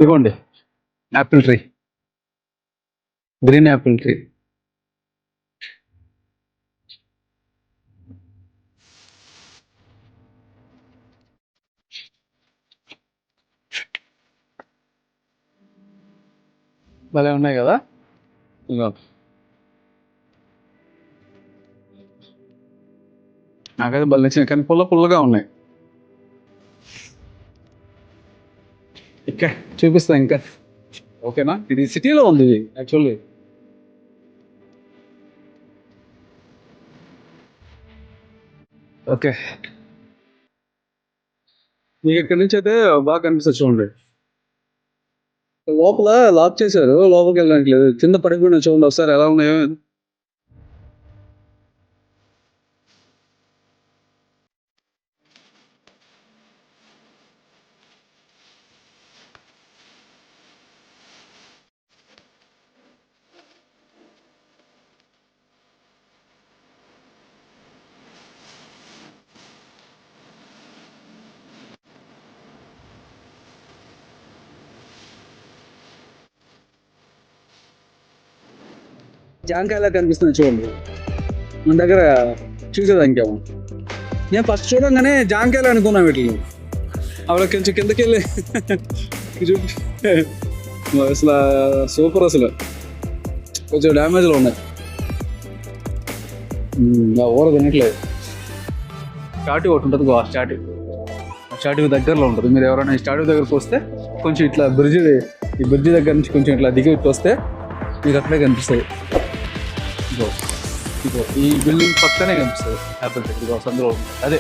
ఇదిగోండి Apple tree, green Apple tree. భలే ఉన్నాయి కదా. ఇదిగో నాకైతే భలే నచ్చినాయి, కానీ పుల్లగా ఉన్నాయి. ఇంకా చూపిస్తా ఇంకా. ఓకేనా, ఇది సిటీలో ఉంది ఇది యాక్చువల్లీ. ఓకే, మీకు ఇక్కడి నుంచి అయితే బాగా కనిపిస్తుంది చూడండి. లోపల లాక్ చేశారు, లోపలికి వెళ్ళడానికి లేదు. కింద పడిపోయిన చూడండి ఒకసారి ఎలా ఉన్నాయో. జాంకాయలా కనిపిస్తుంది చూడండి మన దగ్గర చూసేదానికేమో. నేను ఫస్ట్ చూడంగానే జాంకాయలు అనుకున్నాను వీటిని. అక్కడ కొంచెం కిందకి వెళ్ళి అసలు సూపర్, అసలు కొంచెం డ్యామేజ్లో ఉన్నాయి. ఊర తినట్లేదు. స్టాట్యూ ఒకటి ఉంటుంది, ఆ స్టాట్యూ దగ్గరలో ఉంటుంది. మీరు ఎవరైనా ఈ స్టాట్యూ దగ్గరకు వస్తే కొంచెం ఇట్లా ఈ బ్రిడ్జి దగ్గర నుంచి కొంచెం ఇట్లా దిగి వస్తే మీకు అక్కడే కనిపిస్తుంది. ఇగో ఈ బిల్డింగ్ పక్కనే కనిపిస్తుంది యాపిల్ ట్రీ. సందులో ఉంటుంది అదే